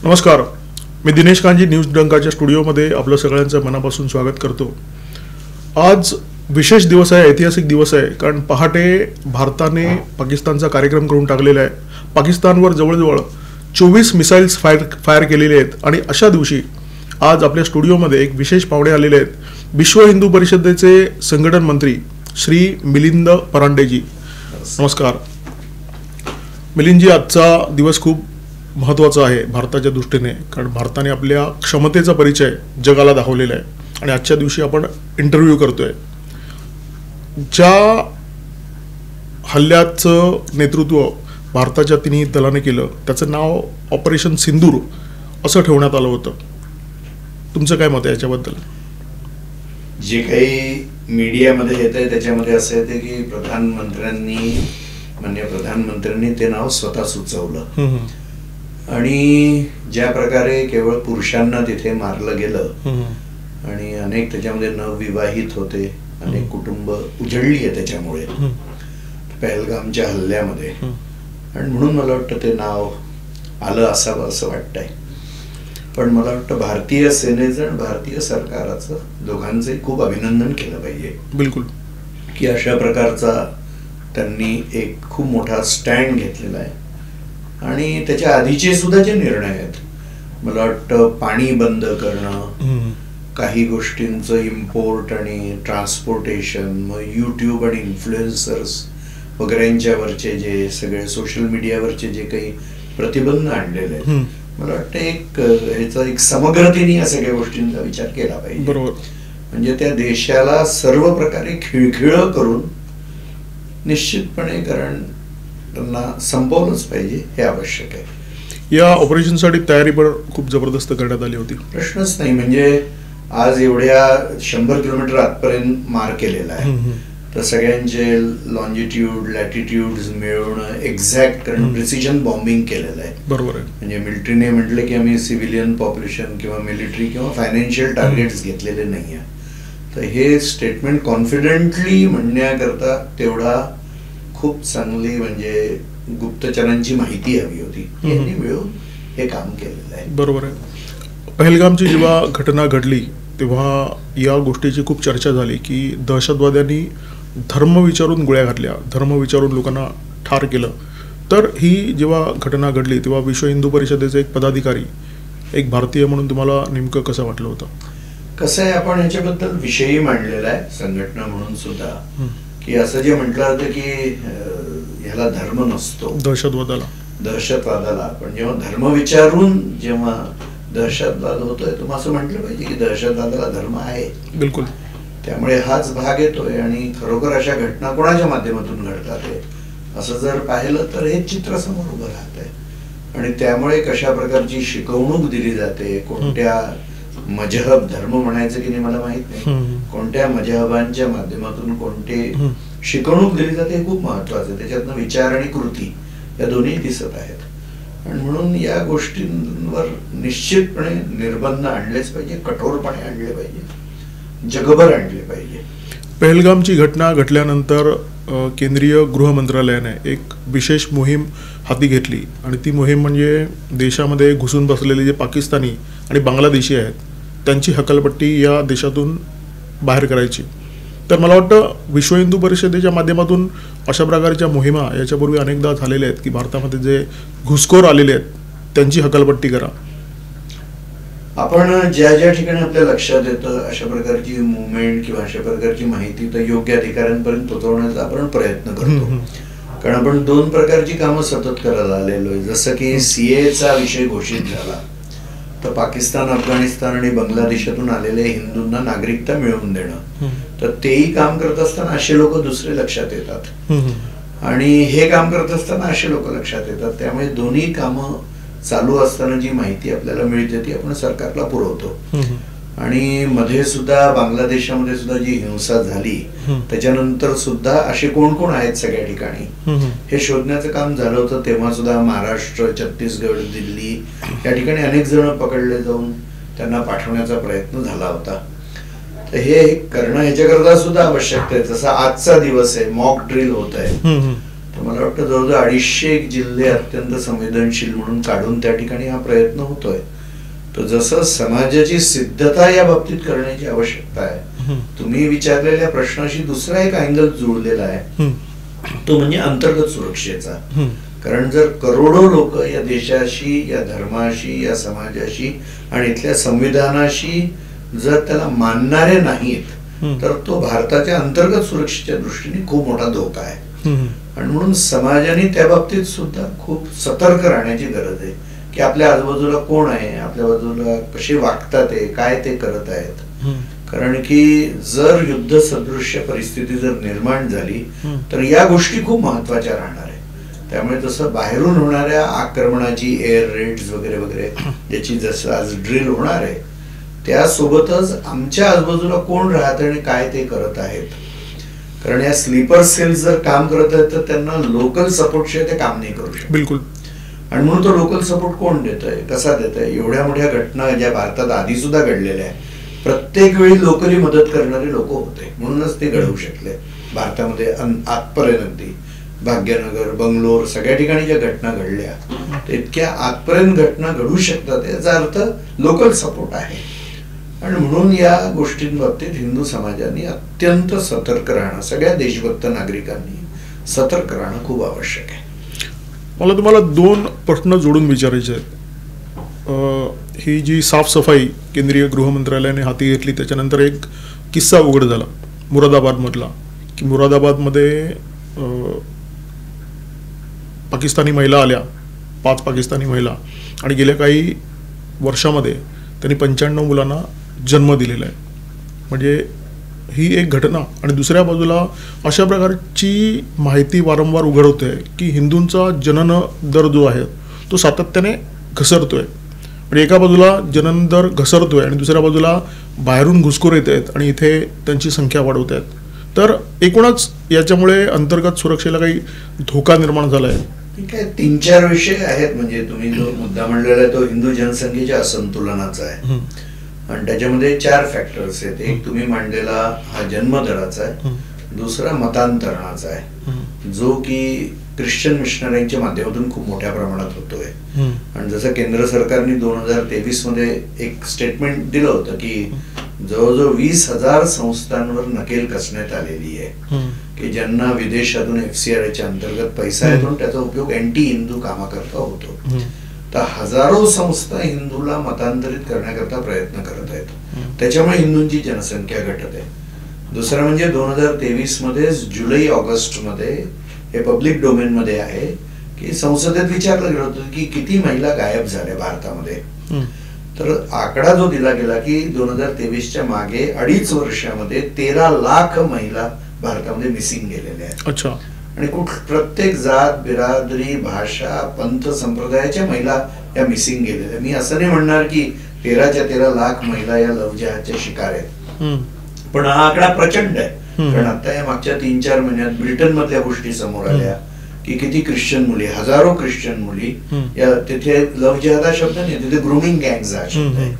नमस्कार, मी दिनेश कांजी न्यूज डंकाच्या स्टुडिओमध्ये आपलं सगळ्यांचं मनापासून स्वागत करतो. आज विशेष दिवस आहे, ऐतिहासिक दिवस आहे, कारण पहाटे भारताने पाकिस्तानचा कार्यक्रम करून टाकलेला आहे. पाकिस्तानवर जवळजवळ 24 मिसाईल्स फायर केलेले आहेत आणि अशा दिवशी आज आपल्या स्टुडिओमध्ये एक विशेष पाहुणे आलेले आहेत. विश्व हिंदू परिषदेचे संघटन मंत्री श्री मिलिंद परांडेजी. नमस्कार मिलिंदजी. आजचा दिवस खूप महत्त्वाचा आहे भारताच्या दृष्टीने, कारण भारताने आपल्या क्षमतेचा परिचय जगाला दाखवलेला आहे आणि आजच्या दिवशी आपण इंटरव्ह्यू करतोय. ज्या हल्ल्याचं नेतृत्व भारताच्या तिन्ही दलाने केलं त्याचं नाव ऑपरेशन सिंदूर असं ठेवण्यात आलं होतं. तुमचं काय मत आहे याच्याबद्दल? जे काही मीडियामध्ये येत आहे त्याच्यामध्ये असं येते की माननीय प्रधानमंत्र्यांनी ते नाव स्वतः सुचवलं आणि ज्या प्रकारे केवळ पुरुषांना तिथे मारलं गेलं आणि अनेक त्याच्यामध्ये नवविवाहित होते, अनेक कुटुंब उजळली आहे त्याच्यामुळे पहलगामच्या हल्ल्यामध्ये, आणि म्हणून मला वाटतं ते नाव आलं असावं असं वाटतंय. पण मला वाटतं भारतीय सेनेचं आणि भारतीय सरकाराचं दोघांचंही खूप अभिनंदन केलं पाहिजे. बिलकुल. की अशा प्रकारचा त्यांनी एक खूप मोठा स्टँड घेतलेला आहे. आणि त्याच्या आधीचे सुद्धा जे निर्णय आहेत, मला वाटतं पाणी बंद करणं, काही गोष्टींचं इम्पोर्ट आणि ट्रान्सपोर्टेशन, मग यूट्यूब आणि इन्फ्लुएन्सर्स वगैरेंच्यावरचे जे सगळे सोशल मीडियावरचे जे काही प्रतिबंध आणलेले आहेत, मला वाटतं ह्याचा एक समग्रतेने या सगळ्या गोष्टींचा विचार केला पाहिजे. बरोबर. म्हणजे त्या देशाला सर्व प्रकारे खिळखिळं करून निश्चितपणे कारण त्यांना संपवलंच पाहिजे, हे आवश्यक आहे. या ऑपरेशनसाठी तयारी पण खूप जबरदस्त करण्यात आली होती, प्रश्नच नाही. म्हणजे आज एवढ्या 100 किलोमीटर आतपर्यंत मार केलेला आहे, तर सगळ्यांचे लॉन्जिट्यूड लॅटिट्यूड मिळवणं एक्झॅक्ट करणं, प्रिसिजन बॉम्बिंग केलेलं आहे. बरोबर आहे. म्हणजे मिलिटरीने म्हटलं की आम्ही सिव्हिलियन पॉप्युलेशन किंवा मिलिटरी किंवा फायनान्शियल टार्गेट्स घेतलेले नाही आहे. तर हे स्टेटमेंट कॉन्फिडेंटली म्हणण्याकरता तेवढा खूप चांगली म्हणजे गुप्तचरांची माहिती हवी होती, यांनी मिळून हे काम केलेलं आहे. बरोबर आहे. पहलगामची जेव्हा घटना घडली तेव्हा या गोष्टीची खूप चर्चा झाली की दहशतवाद्यांनी धर्म विचारून गोळ्या घातल्या, धर्म विचारून लोकांना ठार केलं. तर ही जेव्हा घटना घडली तेव्हा विश्व हिंदू परिषदेचे एक पदाधिकारी, एक भारतीय म्हणून तुम्हाला नेमकं कसं वाटलं होतं? कसं आहे, आपण ह्याच्याबद्दल विषयही मांडलेला आहे संघटना म्हणून सुद्धा, की असं जे म्हटलं होतं की ह्याला धर्म नसतो, दहशतवादाला. पण जेव्हा धर्म विचारून जेव्हा दहशतवाद होतोय, तुम्ही असं म्हटलं पाहिजे की दहशतवादाला धर्म आहे. बिलकुल. त्यामुळे हाच भाग येतोय आणि खरोखर अशा घटना कोणाच्या माध्यमातून घडतात असं जर पाहिलं तर हे चित्र समोर उभं राहत आहे. आणि त्यामुळे कशा प्रकारची शिकवणूक दिली जाते, कोणत्या मजहब, धर्म म्हणायचं की नाही मला माहित नाही, कोणत्या मजहबांच्या माध्यमातून कोणते शिकवणूक दिली जाते हे खूप महत्वाचं आहे. त्याच्यातनं विचार आणि कृती या दोन्ही दिसत आहेत. आणि म्हणून या गोष्टींवर निश्चितपणे निर्बंध आणलेच पाहिजे, कठोरपणे आणले पाहिजे, जगभर आणले पाहिजे. पहलगामची घटना घडल्यानंतर केंद्रीय गृह मंत्रालयाने एक विशेष मोहीम हाती घेतली आणि ती मोहीम म्हणजे देशामध्ये घुसून बसलेले जे पाकिस्तानी आणि बांगलादेशी आहेत त्यांची हकालपट्टी या देशातून बाहेर करायची. तर मला वाटतं विश्व हिंदू परिषदेच्या माध्यमातून अशा प्रकारच्या मोहिमा याच्यापूर्वी अनेकदा झालेल्या आहेत की भारतामध्ये जे घुसखोर आलेले आहेत त्यांची हकालपट्टी करा. आपण ज्या ज्या ठिकाणी आपल्या लक्षात येतं अशा प्रकारची मुवमेंट किंवा अशा प्रकारची माहिती तर योग्य अधिकाऱ्यांपर्यंत पोहोचवण्याचा आपण प्रयत्न करतो. कारण आपण 2 प्रकारची कामं सतत करायला आलेलो आहे. जसं की CAA विषय घोषित झाला तर पाकिस्तान, अफगाणिस्तान आणि बांगलादेशातून आलेल्या हिंदूंना नागरिकता मिळवून देणं, तर तेही काम करत असताना असे लोक दुसरे लक्षात येतात आणि हे काम करत असताना असे लोक लक्षात येतात. त्यामुळे दोन्ही कामं चालू असताना जी माहिती आपल्याला मिळते ती आपण सरकारला पुरवतो. आणि मध्ये सुद्धा बांगलादेशामध्ये सुद्धा जी हिंसा झाली त्याच्यानंतर सुद्धा असे कोण कोण आहेत सगळ्या ठिकाणी हे शोधण्याचं काम झालं होतं. तेव्हा सुद्धा महाराष्ट्र, छत्तीसगड, दिल्ली या ठिकाणी अनेक जण पकडले जाऊन त्यांना पाठवण्याचा प्रयत्न झाला होता. तर हे करणं ह्याच्याकरता सुद्धा आवश्यक आहे. जसा आजचा दिवस आहे, मॉक ड्रिल होत आहे, तर मला वाटतं जवळजवळ 250 जिल्हे अत्यंत संवेदनशील म्हणून काढून त्या ठिकाणी हा प्रयत्न होतोय. तर जसं समाजाची सिद्धता या बाबतीत करण्याची आवश्यकता आहे, तुम्ही विचारलेल्या प्रश्नाशी दुसरा एक अँगल जुळलेला आहे, तो म्हणजे अंतर्गत सुरक्षेचा. कारण जर करोडो लोक या देशाशी, या धर्माशी, या समाजाशी आणि इथल्या संविधानाशी जर त्याला मानणारे नाहीत, तर तो भारताच्या अंतर्गत सुरक्षेच्या दृष्टीने खूप मोठा धोका आहे. आणि म्हणून समाजाने त्या बाबतीत सुद्धा खूप सतर्क राहण्याची गरज आहे की आपल्या आजूबाजूला कोण आहे, आपल्या बाजूला कसे वागतात आहे, काय ते करत आहेत. कारण की जर युद्ध सदृश्य परिस्थिती जर निर्माण झाली तर या गोष्टी खूप महत्वाच्या राहणार आहे. त्यामुळे जसं बाहेरून होणाऱ्या आक्रमणाची एअर रेड्स वगैरे वगैरे ज्याची जसं आज ड्रिल होणार आहे, त्यासोबतच आमच्या आजूबाजूला कोण राहत आणि काय ते करत आहेत. कारण या स्लीपर सेल्स जर काम करत आहेत तर त्यांना लोकल सपोर्ट शिवाय ते काम नाही करू शकत. बिलकुल. आणि म्हणून तो लोकल सपोर्ट कोण देत आहे, कसा देत आहे. एवढ्या मोठ्या घटना ज्या भारतात आधी सुद्धा घडलेल्या आहे, प्रत्येक वेळी लोकली मदत करणारे लोक होते म्हणूनच ते घडवू शकले. भारतामध्ये आजपर्यंत अगदी भाग्यनगर, बंगलोर सगळ्या ठिकाणी ज्या घटना घडल्या, तर इतक्या आजपर्यंत घटना घडू शकतात याचा अर्थ लोकल सपोर्ट आहे. आणि म्हणून या गोष्टींबाबतीत हिंदू समाजाने अत्यंत सतर्क राहणं, सगळ्या देशभक्त नागरिकांनी सतर्क राहणं खूप आवश्यक आहे. मला तुम्हाला 2 प्रश्न जोडून विचारायचे आहेत. ही जी साफसफाई केंद्रीय गृहमंत्रालयाने हाती घेतली त्याच्यानंतर एक किस्सा उघड झाला मुरादाबादमधला, की मुरादाबादमध्ये पाकिस्तानी महिला आल्या, 5 पाकिस्तानी महिला, आणि गेल्या काही वर्षामध्ये त्यांनी 95 मुलांना जन्म दिलेला आहे. म्हणजे ही एक घटना. आणि दुसऱ्या बाजूला अशा प्रकारची माहिती वारंवार उघड होते की हिंदूंचा जनन दर जो आहे तो सातत्याने घसरतोय. म्हणजे एका बाजूला जनन दर घसरतोय आणि दुसऱ्या बाजूला बाहेरून घुसखोर येत आहेत आणि इथे त्यांची संख्या वाढवत आहेत. तर एकूणच याच्यामुळे अंतर्गत सुरक्षेला काही धोका निर्माण झाला आहे. ठीक आहे, 3-4 विषय आहेत. म्हणजे तुम्ही जो मुद्दा म्हणलेला आहे तो हिंदू जनसंख्येच्या असंतुलनाचा आहे आणि त्याच्यामध्ये 4 फॅक्टर्स आहेत. एक तुम्ही मांडलेला हा जन्मदराचा आहे, दुसरा मतांतरणाचा आहे जो की ख्रिश्चन मिशनरीच्या माध्यमातून खूप मोठ्या प्रमाणात होतोय. आणि जसं केंद्र सरकारने 2023 मध्ये एक स्टेटमेंट दिलं होतं की जवळजवळ 20,000 संस्थांवर नकेल कसण्यात आलेली आहे की ज्यांना विदेशातून FCRA अंतर्गत पैसा येतो त्याचा उपयोग अँटी हिंदू कामाकरता होतो. तर हजारो संस्था हिंदूला मतांतरित करण्याकरता प्रयत्न करत आहेत, त्याच्यामुळे हिंदूंची जनसंख्या घटत आहे. दुसरं म्हणजे 2023 मध्ये जुलै-ऑगस्ट मध्ये हे पब्लिक डोमेन मध्ये आहे की संसदेत विचारलं गेलं होतं की किती महिला गायब झाल्या भारतामध्ये. तर आकडा जो दिला गेला की 2023च्या मागे 2.5 वर्षामध्ये 13 लाख महिला भारतामध्ये मिसिंग गेलेल्या आहेत. अच्छा. आणि प्रत्येक जात, बिरादरी, भाषा, पंथ, संप्रदायाच्या महिला या मिसिंग गेलेल्या. मी असं नाही म्हणणार की 13 लाख महिला या लव्ह जिहादच्या शिकार आहेत, पण हा आकडा प्रचंड आहे. कारण आता या मागच्या 3-4 महिन्यात ब्रिटन मधल्या गोष्टी समोर आल्या की किती ख्रिश्चन मुली, हजारो ख्रिश्चन मुली या तिथे लव्ह जिहाद हा शब्द नाही, तिथे ग्रूमिंग गँग्स हा शब्द आहे,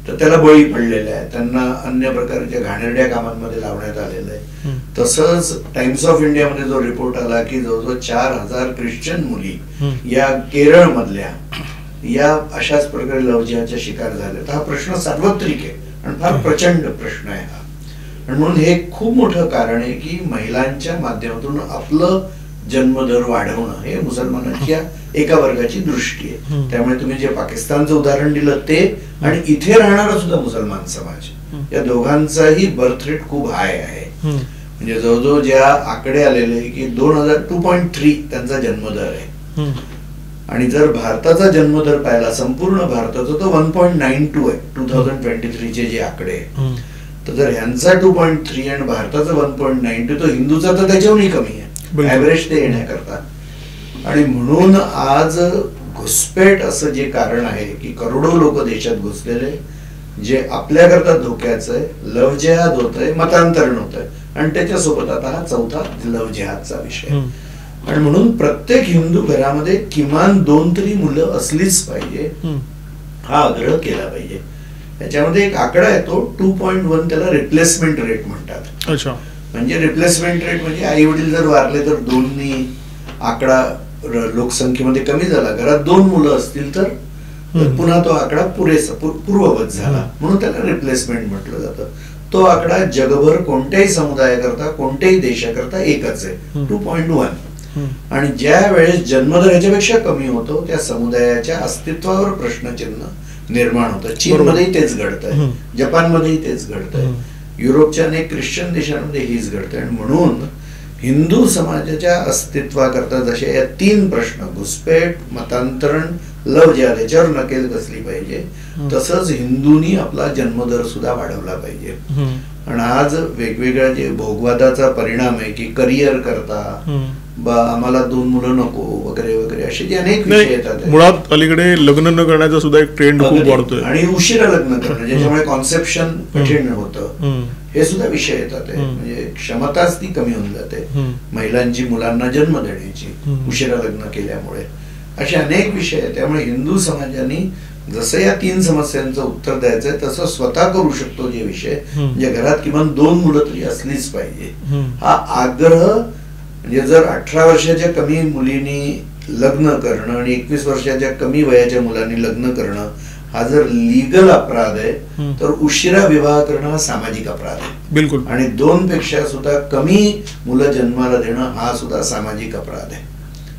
तर त्याला बळी पडलेला आहे, त्यांना अन्य प्रकारच्या घाणेरड्या कामांमध्ये लावण्यात आलेलं आहे. तसंच टाइम्स ऑफ इंडियामध्ये जो रिपोर्ट आला की जवळजवळ 4,000 ख्रिश्चन मुली या केरळ मधल्या या अशाच प्रकारे लव्ह जिहादच्या शिकार झाल्या. तर हा प्रश्न सार्वत्रिक आहे आणि फार प्रचंड प्रश्न आहे हा. आणि म्हणून हे खूप मोठं कारण आहे की महिलांच्या माध्यमातून आपलं जन्मदर वाढवणं हे मुसलमानांच्या एका वर्गाची दृष्टी आहे. त्यामुळे तुम्ही जे पाकिस्तानचं उदाहरण दिलं ते आणि इथे राहणारा सुद्धा मुसलमान समाज या दोघांचाही बर्थ रेट खूप हाय आहे. म्हणजे जवळजवळ ज्या आकडे आलेले की 2.3 त्यांचा जन्मदर आहे. आणि जर भारताचा जन्मदर पाहिला संपूर्ण भारताचा तो 1.92 आहे 2023 जे आकडे. तर जर ह्यांचा 2.3 आणि भारताचा 1.92 तो हिंदूचा तर त्याच्याहूनही कमी आहे ऍव्हरेज ते येण्याकरता. आणि म्हणून आज घुसपेट असं जे कारण आहे की करोडो लोक देशात घुसलेले जे आपल्याकरता धोक्याचं आहे, लव्ह जिहाद होत आहे, मतांतरण होत आहे आणि त्याच्यासोबत आता हा चौथा लव्ह जिहादचा विषय. आणि म्हणून प्रत्येक हिंदू घरामध्ये किमान 2 तरी मुलं असलीच पाहिजे हा आग्रह केला पाहिजे. त्याच्यामध्ये एक आकडा येतो 2.1 त्याला रिप्लेसमेंट रेट म्हणतात. अच्छा. म्हणजे रिप्लेसमेंट रेट म्हणजे आई वडील जर वारले तर 2 आकडा लोकसंख्येमध्ये कमी झाला, घरात 2 मुलं असतील तर पुन्हा तो आकडा पुरेसा पूर्ववत झाला, म्हणून त्याला रिप्लेसमेंट म्हटलं जातं. तो आकडा जगभर कोणत्याही समुदायाकरता कोणत्याही देशाकरता एकच आहे, 2.1. आणि ज्या वेळेस जन्मदर ह्याच्यापेक्षा कमी होतो त्या समुदायाच्या अस्तित्वावर प्रश्नचिन्ह निर्माण होतं. चीनमध्येही तेच घडतंय, जपानमध्येही तेच घडतंय, युरोपच्या अनेक ख्रिश्चन देशांमध्ये हीच घडतंय. आणि म्हणून हिंदू समाजाच्या अस्तित्वाकरता जसे या 3 प्रश्न, घुसपेट, मतांतरण, लव जिहाद, याच्यावर नकेल कसली पाहिजे, तसंच हिंदूंनी आपला जन्मदर सुद्धा वाढवला पाहिजे. आणि आज वेगवेगळ्या जे भोगवादाचा परिणाम आहे की करिअर करता आम्हाला 2 मुलं नको वगैरे वगैरे असे जे अनेक विषय येतात. मुळात अलीकडे लग्न न करण्याचा सुद्धा एक ट्रेंड खूप वाढतोय आणि उशिरा लग्न करणं ज्याच्यामुळे कॉन्सेप्शन कठीण होतं, हे सुद्धा विषय येतात. म्हणजे क्षमताच ती कमी होऊन जाते महिलांची मुलांना जन्म देण्याची उशिरा लग्न केल्यामुळे. असे अनेक विषय आहेत. त्यामुळे हिंदू समाजाने जसं या 3 समस्यांचं उत्तर द्यायचंय तसं स्वतः करू शकतो जे विषय, म्हणजे घरात किमान 2 मुलं तरी असलीच पाहिजे हा आग्रह. म्हणजे जर 18 वर्षाच्या कमी मुलींनी लग्न करणं आणि 21 वर्षाच्या कमी वयाच्या मुलांनी लग्न करणं हा जर लीगल अपराध आहे, तर उशिरा विवाह करणं हा सामाजिक अपराध आहे. बिलकुल. आणि 2 पेक्षा सुद्धा कमी मुलं जन्माला देणं हा सुद्धा सामाजिक अपराध आहे.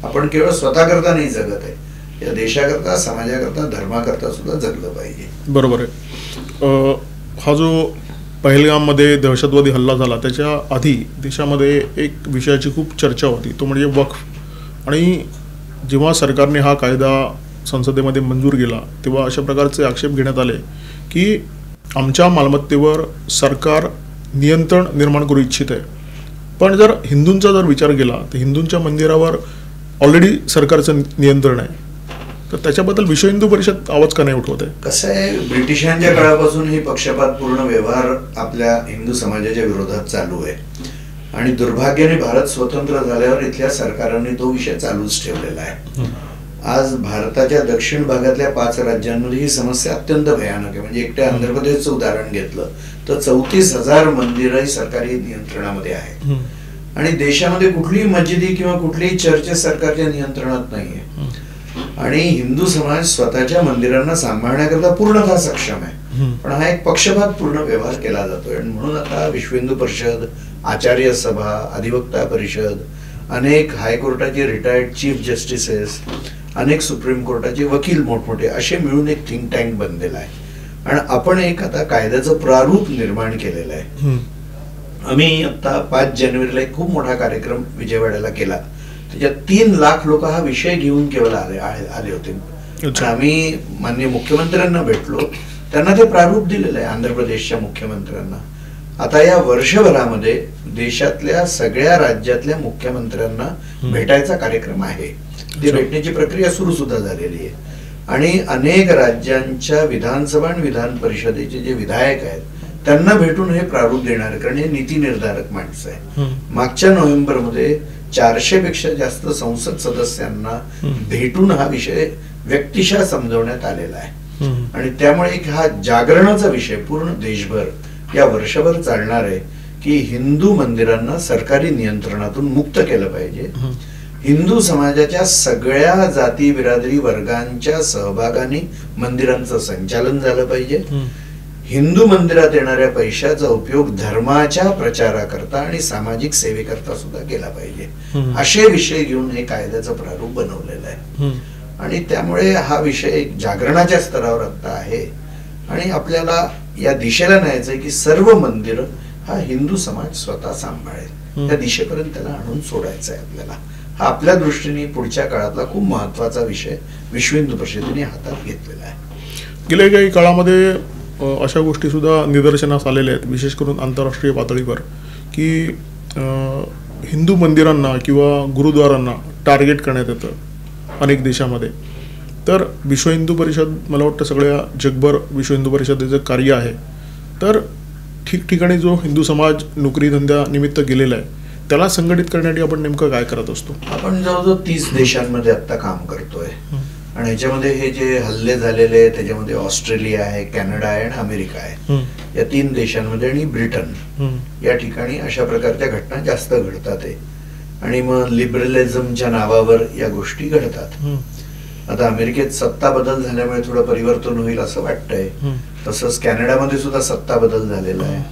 आपण केवळ स्वतःकरता नाही जगत आहे, या देशाकरता, समाजाकरता, धर्माकरता सुद्धा जगलं पाहिजे. बरोबर आहे. हा जो पहलगाममध्ये दहशतवादी हल्ला झाला त्याच्या आधी देशामध्ये एक विषयाची खूप चर्चा होती, तो म्हणजे वक्फ. आणि जेव्हा सरकारने हा कायदा संसदेमध्ये मंजूर केला तेव्हा अशा प्रकारचे आक्षेप घेण्यात आले की आमच्या मालमत्तेवर सरकार नियंत्रण निर्माण करू इच्छित आहे. पण जर हिंदूंचा जर विचार केला तर हिंदूंच्या मंदिरावर ऑलरेडी सरकारचं नियंत्रण आहे, तर त्याच्याबद्दल विश्व हिंदू परिषद आवाज का नाही उठवत आहे? कसं आहे, ब्रिटिशांच्या काळापासून ही पक्षपातपूर्ण व्यवहार आपल्या हिंदू समाजाच्या विरोधात चालू आहे. आणि दुर्भाग्याने भारत स्वतंत्र झाल्यावर इथल्या सरकारांनी तो विषय चालूच ठेवलेला आहे. आज भारताच्या दक्षिण भागातल्या 5 राज्यांमध्ये ही समस्या अत्यंत भयानक आहे. म्हणजे एकट्या आंध्र प्रदेशचं उदाहरण घेतलं तर 34,000 मंदिरही सरकारी नियंत्रणामध्ये आहेत. आणि देशामध्ये कुठलीही मस्जिदी किंवा कुठलीही चर्च सरकारच्या नियंत्रणात नाहीये. आणि हिंदू समाज स्वतःच्या मंदिरांना सांभाळण्याकरता पूर्णतः सक्षम आहे, पण हा एक पक्षपातपूर्ण व्यवहार केला जातोय. आणि म्हणून आता विश्व हिंदू परिषद, आचार्य सभा, अधिवक्ता परिषद, अनेक हायकोर्टाचे रिटायर्ड चीफ जस्टिसेस, अनेक सुप्रीम कोर्टाचे वकील मोठमोठे असे मिळून एक थिंक टँक बनलेला आहे. आणि आपण एक आता कायद्याचं प्रारूप निर्माण केलेलं आहे. आम्ही आता 5 जानेवारीला एक खूप मोठा कार्यक्रम विजयवाड्याला केला, त्याच्यात 3 लाख लोक हा विषय घेऊन केवळ आले होते. आम्ही माननीय मुख्यमंत्र्यांना भेटलो, त्यांना ते प्रारूप दिलेलं आहे, आंध्र प्रदेशच्या मुख्यमंत्र्यांना. आता या वर्षभरामध्ये देशातल्या सगळ्या राज्यातल्या मुख्यमंत्र्यांना भेटायचा कार्यक्रम आहे. ती भेटण्याची प्रक्रिया सुरू सुद्धा झालेली आहे. आणि अनेक राज्यांच्या विधानसभा आणि विधान परिषदेचे जे विधायक आहेत त्यांना भेटून हे प्रारूप देणार, कारण हे नीती निर्धारक माणसं आहे. मागच्या नोव्हेंबरमध्ये 400 पेक्षा जास्त संसद सदस्यांना भेटून हा विषय व्यक्तिशः समजवण्यात आलेला आहे. आणि त्यामुळे हा जागरणाचा विषय पूर्ण देशभर या वर्षभर चालणार आहे की हिंदू मंदिरांना सरकारी नियंत्रणातून मुक्त केलं पाहिजे. हिंदू समाजाच्या सगळ्या जाती बिरादरी वर्गांच्या सहभागाने मंदिरांचं संचालन झालं पाहिजे. हिंदू मंदिरात येणाऱ्या पैशाचा उपयोग धर्माच्या प्रचाराकरता आणि सामाजिक सेवेकरता सुद्धा केला पाहिजे. असे विषय घेऊन हे कायद्याचं प्रारूप बनवलेलं आहे. आणि त्यामुळे हा विषय एक जागरणाच्या स्तरावर आता आहे. आणि आपल्याला या दिशेला न्यायचंय की सर्व मंदिर हा हिंदू समाज स्वतः सांभाळेल, त्या दिशेपर्यंत त्याला आणून सोडायचं आहे आपल्याला. हा आपल्या दृष्टीने पुढच्या काळातला खूप महत्वाचा विषय विश्व हिंदू परिषदेने हातात घेतलेला आहे. गेल्या काही काळामध्ये अशा गोष्टी सुद्धा निदर्शनास आलेल्या आहेत, विशेष करून आंतरराष्ट्रीय पातळीवर, की हिंदू मंदिरांना किंवा गुरुद्वारांना टार्गेट करण्यात येतं अनेक देशामध्ये. तर विश्व हिंदू परिषद, मला वाटतं सगळ्या जगभर विश्व हिंदू परिषदेचं कार्य आहे. तर ठिकठिकाणी जो हिंदू समाज नोकरी धंद्यानिमित्त गेलेला आहे त्याला संघटित करण्यासाठी आपण नेमकं काय करत असतो? आपण जवळजवळ 30 देशांमध्ये आता काम करतोय. आणि याच्यामध्ये हे जे हल्ले झालेले त्याच्यामध्ये ऑस्ट्रेलिया आहे, कॅनडा आहे आणि अमेरिका आहे. या 3 देशांमध्ये आणि ब्रिटन या ठिकाणी अशा प्रकारच्या घटना जास्त घडतात. आणि मग लिबरलिझमच्या नावावर या गोष्टी घडतात. आता अमेरिकेत सत्ता बदल झाल्यामुळे थोडं परिवर्तन होईल असं वाटतंय. तसंच कॅनडामध्ये सुद्धा सत्ता बदल झालेला आहे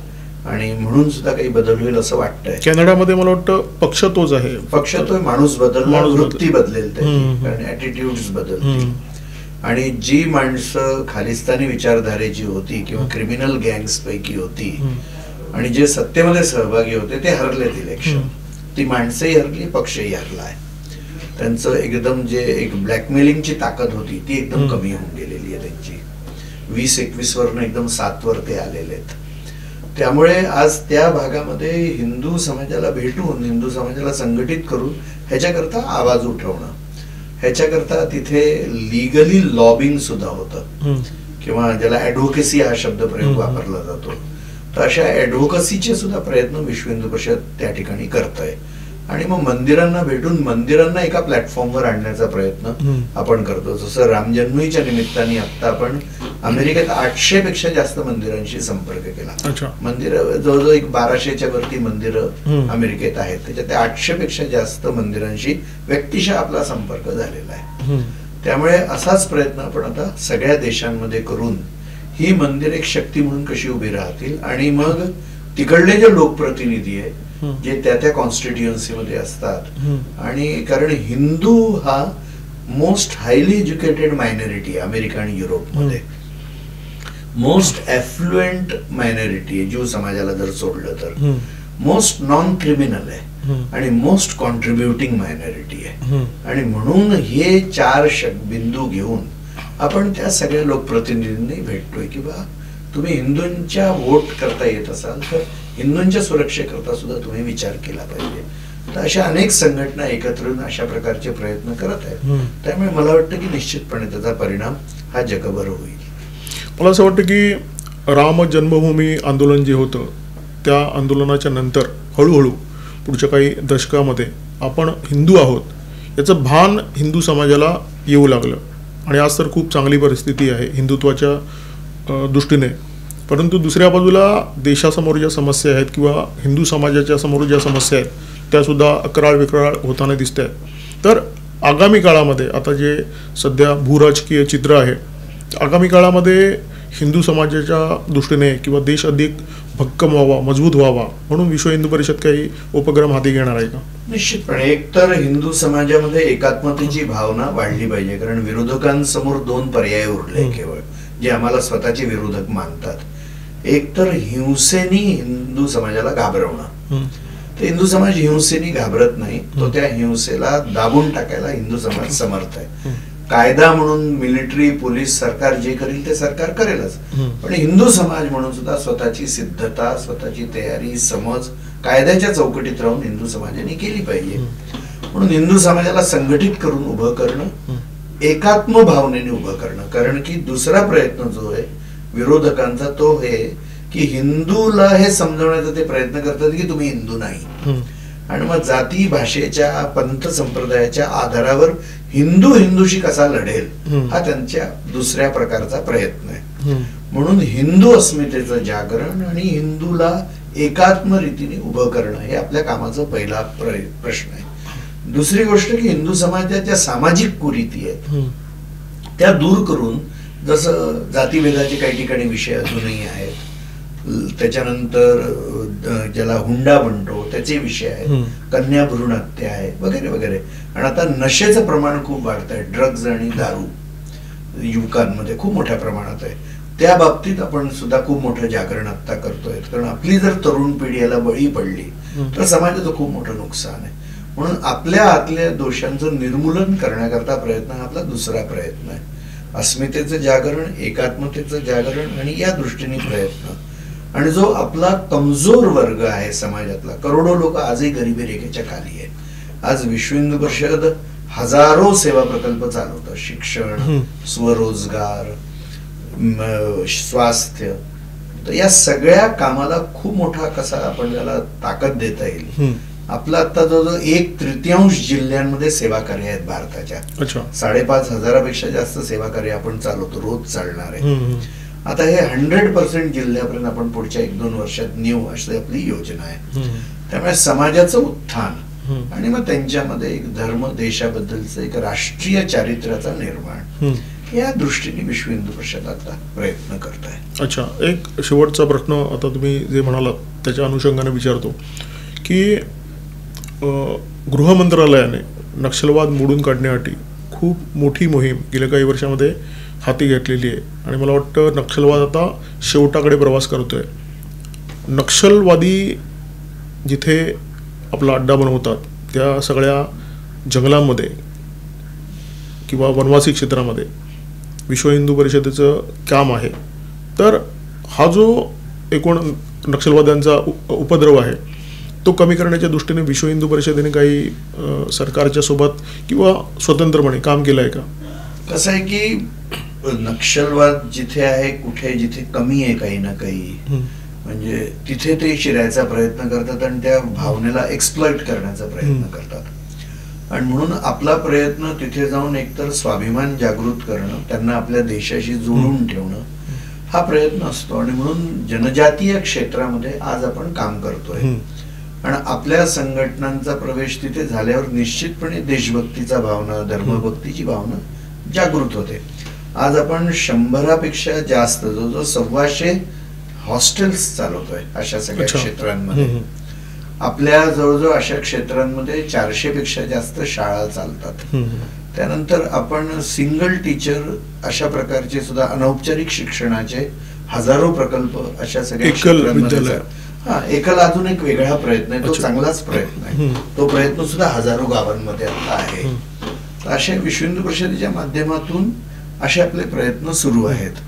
आणि म्हणून सुद्धा काही बदल होईल असं वाटतंय. कॅनडामध्ये मला वाटतं पक्ष तोच आहे. पक्ष तो, माणूस बदलला, वृत्ती बदलेल त्याची, कारण ऍटिट्यूड्स बदलतील. आणि जी माणसं खालिस्तानी विचारधारेची होती किंवा क्रिमिनल गँग्स पैकी होती आणि जे सत्तेमध्ये सहभागी होते ते हरलेत इलेक्शन. ती माणसंही हरली, पक्षही हरलाय. त्यांचं एकदम जे एक ब्लॅकमेलिंगची ताकद होती ती एकदम कमी होऊन गेलेली आहे त्यांची. 20-21 वरनं एकदम 7 वर ते आलेले आहेत. त्यामुळे आज त्या भागामध्ये हिंदू समाजाला भेटून, हिंदू समाजाला संघटित करून ह्याच्याकरता आवाज उठवणं, ह्याच्याकरता तिथे लिगली लॉबिंग सुद्धा होतं किंवा ज्याला ऍडव्होकेसी हा शब्द प्रयोग वापरला जातो. तर अशा ऍडव्होकसीचे सुद्धा प्रयत्न विश्व हिंदू परिषद त्या ठिकाणी करतंय. आणि मग मंदिरांना भेटून मंदिरांना एका प्लॅटफॉर्मवर आणण्याचा प्रयत्न आपण करतो. जसं राम जन्मभूमीच्या निमित्ताने आता आपण अमेरिकेत 800 पेक्षा जास्त मंदिरांशी संपर्क केला. मंदिर जवळजवळ एक 1200च्या वरती मंदिरं अमेरिकेत आहेत. त्याच्यात 800 पेक्षा जास्त मंदिरांशी व्यक्तिशः आपला संपर्क झालेला आहे. त्यामुळे असाच प्रयत्न आपण आता सगळ्या देशांमध्ये करून ही मंदिर एक शक्ती म्हणून कशी उभी राहतील आणि मग तिकडले जे लोकप्रतिनिधी आहेत जे त्या कॉन्स्टिट्युएन्सी मध्ये असतात. आणि कारण हिंदू हा मोस्ट हायली एज्युकेटेड मायनॉरिटी आहे अमेरिका आणि युरोपमध्ये. मोस्ट ॲफ्लुएंट मायनॉरिटी आहे ज्यू समाजाला जर सोडलं तर. मोस्ट नॉन क्रिमिनल आहे आणि मोस्ट कॉन्ट्रीब्युटिंग मायनॉरिटी आहे. आणि म्हणून हे 4 बिंदू घेऊन आपण त्या सगळ्या लोकप्रतिनिधींनी भेटतोय की बा तुम्ही हिंदूंच्या वोट करता येत असाल तर हिंदूंच्या सुरक्षेकरता सुद्धा तुम्ही विचार केला पाहिजे. तर अशा अनेक संघटना एकत्र येऊन अशा प्रकारचे प्रयत्न करत आहेत. त्यामुळे मला वाटतं की निश्चितपणे त्याचा परिणाम हा जगभर होईल. मला असं वाटतं की राम जन्मभूमी आंदोलन जे होतं त्या आंदोलनाच्या नंतर हळूहळू पुढच्या काही दशकामध्ये आपण हिंदू आहोत याचं भान हिंदू समाजाला येऊ लागलं. आणि आज तर खूप चांगली परिस्थिती आहे हिंदुत्वाच्या दृष्टीने. परंतु दुसऱ्या बाजूला देशासमोर ज्या समस्या आहेत किंवा हिंदू समाजाच्या समोर ज्या समस्या आहेत त्यासुद्धा अक्राळ विक्राळ होताना दिसत आहेत. तर आगामी काळामध्ये आता जे सध्या भूराजकीय चित्र आहे आगामी काळामध्ये हिंदू समाजाच्या दृष्टीने किंवा देश अधिक भक्कम व्हावा, मजबूत व्हावा म्हणून विश्व हिंदू परिषद काही उपक्रम हाती घेणार आहे का? निश्चितपणे. एक तर हिंदू समाजामध्ये एकात्मतेची भावना वाढली पाहिजे. कारण विरोधकांसमोर 2 पर्याय उरले केवळ जे आम्हाला स्वतःचे विरोधक मानतात. एक तर हिंसेनी हिंदू समाजाला घाबरवणं. तर हिंदू समाज हिंसेनी घाबरत नाही. तो त्या हिंसेला दाबून टाकायला हिंदू समाज समर्थ आहे. कायदा म्हणून मिलिटरी, पोलीस, सरकार जे करेल ते सरकार करेलच. पण हिंदू समाज म्हणून सुद्धा स्वतःची सिद्धता, स्वतःची तयारी, समज कायद्याच्या चौकटीत राहून हिंदू समाजाने केली पाहिजे. म्हणून हिंदू समाजाला संघटित करून उभं करणं, एकात्म भावनेने उभं करणं. कारण की दुसरा प्रयत्न जो आहे विरोधकांचा तो हे की हिंदूला हे समजवण्याचा ते प्रयत्न करतात की तुम्ही हिंदू नाही. आणि मग जाती, भाषेच्या, पंथ संप्रदायाच्या आधारावर हिंदू हिंदूशी कसा लढेल हा त्यांच्या दुसऱ्या प्रकारचा प्रयत्न आहे. म्हणून हिंदू अस्मितेचं जागरण आणि हिंदूला एकात्म रीतीने उभं करणं हे आपल्या कामाचा पहिला प्रश्न आहे. दुसरी गोष्ट की हिंदू समाजाच्या सामाजिक कुरीती आहेत त्या दूर करून, जसं जातीभेदाचे काही ठिकाणी विषय अजूनही आहेत, त्याच्यानंतर ज्याला हुंडा म्हणतो त्याचे विषय आहेत, कन्या भ्रूण हत्या आहे वगैरे वगैरे. आणि आता नशेचं प्रमाण खूप वाढत आहे. ड्रग्ज आणि दारू युवकांमध्ये खूप मोठ्या प्रमाणात आहे. त्या बाबतीत आपण सुद्धा खूप मोठं जागरण आता करतोय. कारण आपली जर तरुण पिढी याला बळी पडली तर समाजाचं खूप मोठं नुकसान आहे. म्हणून आपल्या आतल्या दोषांचं निर्मूलन करण्याकरता प्रयत्न हा आपला दुसरा प्रयत्न आहे. अस्मितेचं जागरण, एकात्मतेचं जागरण आणि या दृष्टीने प्रयत्न. आणि जो आपला कमजोर वर्ग आहे समाजातला, करोडो लोक आजही गरिबी रेखेच्या खाली आहेत. आज विश्व हिंदू परिषद हजारो सेवा प्रकल्प चालवतं. शिक्षण, स्वरोजगार, स्वास्थ्य. तर या सगळ्या कामाला खूप मोठा कसा आपण त्याला ताकद देता येईल. आपला आता जवळजवळ 1/3 जिल्ह्यांमध्ये सेवा कार्य आहेत भारताच्या. 5,500पेक्षा जास्त सेवा कार्य आपण चालवतो, रोज चालणार आहे. आता हे 100% जिल्ह्यापर्यंत आपण पुढच्या 1-2 वर्षात नेऊ अशी आपली योजना आहे. त्यामुळे समाजाचं उत्थान आणि मग त्यांच्यामध्ये एक धर्म देशाबद्दलचं एक राष्ट्रीय चारित्र्याचा निर्माण, या दृष्टीने विश्व हिंदू परिषद आता प्रयत्न करत आहे. अच्छा, एक शेवटचा प्रश्न आता तुम्ही जे म्हणालात त्याच्या अनुषंगाने विचारतो की गृह मंत्रालयाने नक्षलवाद मोडून काढण्यासाठी खूप मोठी मोहीम गेल्या काही वर्षामध्ये हाती घेतलेली आहे आणि मला वाटतं नक्षलवाद आता शेवटाकडे प्रवास करतोय. नक्षलवादी जिथे आपला अड्डा बनवतात त्या सगळ्या जंगलांमध्ये किंवा वनवासी क्षेत्रामध्ये विश्व हिंदू परिषदेचं काम आहे. तर हा जो एकूण नक्षलवाद्यांचा उपद्रव आहे तो कमी करण्याच्या दृष्टीने विश्व हिंदू परिषदेने काही सरकारच्या सोबत किंवा स्वतंत्रपणे काम केलं आहे का? कसं आहे की नक्षलवाद जिथे आहे, कुठे जिथे कमी आहे काही ना काही, म्हणजे तिथे ते शिरायचा प्रयत्न करतात आणि त्या भावनेला एक्सप्लॉइट करण्याचा प्रयत्न करतात. आणि म्हणून आपला प्रयत्न तिथे जाऊन एकतर स्वाभिमान जागृत करणं, त्यांना आपल्या देशाशी जोडून ठेवणं, हा प्रयत्न असतो. आणि म्हणून जनजातीय क्षेत्रामध्ये आज आपण काम करतोय आणि आपल्या संघटनांचा प्रवेश तिथे झाल्यावर निश्चितपणे देशभक्तीचा भावना, धर्मभक्तीची भावना जागृत होते. आज आपण 100पेक्षा जास्त, जवळजवळ 1,200 हॉस्टेल्स चालवतोय अशा सगळ्या क्षेत्रांमध्ये. आपल्या जवळजवळ अशा क्षेत्रांमध्ये 400पेक्षा जास्त शाळा चालतात. त्यानंतर आपण सिंगल टीचर अशा प्रकारचे सुद्धा अनौपचारिक शिक्षणाचे हजारो प्रकल्प अशा सगळ्या क्षेत्रांमध्ये. एकल अजून एक वेगळा प्रयत्न आहे, तो चांगलाच प्रयत्न आहे. तो प्रयत्न सुद्धा हजारो गावांमध्ये आता आहे. अशा विश्व हिंदू परिषदेच्या माध्यमातून असे आपले प्रयत्न सुरू आहेत.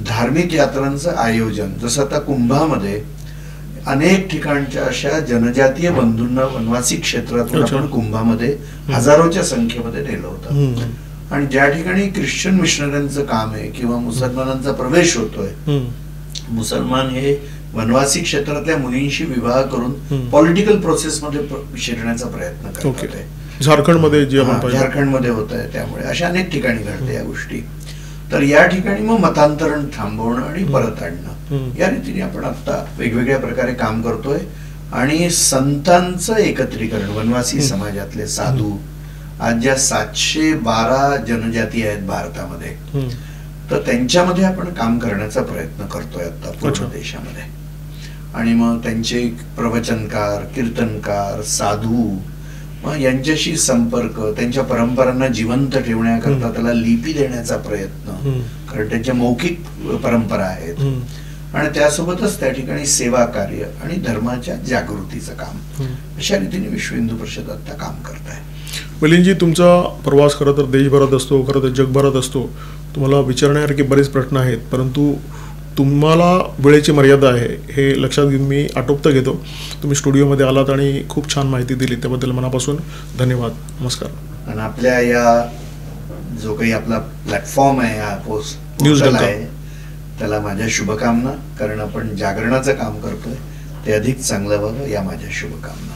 धार्मिक यात्रांचं आयोजन, जसं आता कुंभामध्ये अनेक ठिकाणच्या अशा जनजातीय बंधूंना वनवासी क्षेत्रातून आपण कुंभामध्ये हजारोच्या संख्येमध्ये नेलं होतं. आणि ज्या ठिकाणी ख्रिश्चन मिशनऱ्यांचं काम आहे किंवा मुसलमानांचा प्रवेश होतोय, मुसलमान हे वनवासी क्षेत्रातल्या मुलींशी विवाह करून पॉलिटिकल प्रोसेस मध्ये शिरण्याचा प्रयत्न करतात. झारखंडमध्ये होत आहे. त्यामुळे अशा अनेक ठिकाणी घडते या गोष्टी. तर या ठिकाणी मग मतांतरण थांबवणं आणि परत आणणं, या रीतीने आपण आता वेगवेगळ्या प्रकारे काम करतोय. आणि संतांचं एकत्रीकरण, वनवासी समाजातले साधू, आज ज्या 712 जनजाती आहेत भारतामध्ये, तर त्यांच्यामध्ये आपण काम करण्याचा प्रयत्न करतोय आता पूर्ण देशामध्ये. आणि मग त्यांचे प्रवचनकार, कीर्तनकार, साधू, मग यांच्याशी संपर्क, त्यांच्या परंपरांना जिवंत ठेवण्याकरता त्याला लिपी देण्याचा प्रयत्न, कारण त्यांच्या मौखिक परंपरा आहेत. आणि त्यासोबतच त्या ठिकाणी सेवा कार्य आणि धर्माच्या जागृतीचं काम, अशा रीतीने विश्व हिंदू परिषद आता काम करत आहे. मिलिंदजी, तुमचा प्रवास खरं तर देशभरात असतो, खरं तर जगभरात असतो. तुम्हाला विचारण्यासारखे बरेच प्रश्न आहेत, परंतु तुम्हाला वेळेची मर्यादा आहे हे लक्षात घेऊन मी आटोपता घेतो. तुम्ही स्टुडिओमध्ये आलात आणि खूप छान माहिती दिली, त्याबद्दल मनापासून धन्यवाद. नमस्कार. आणि आपल्या या जो काही आपला प्लॅटफॉर्म आहे, हा न्यूज आहे, त्याला माझ्या शुभकामना. कारण आपण जागरणाचं काम करतोय, ते अधिक चांगलं व्हावं, या माझ्या शुभकामना.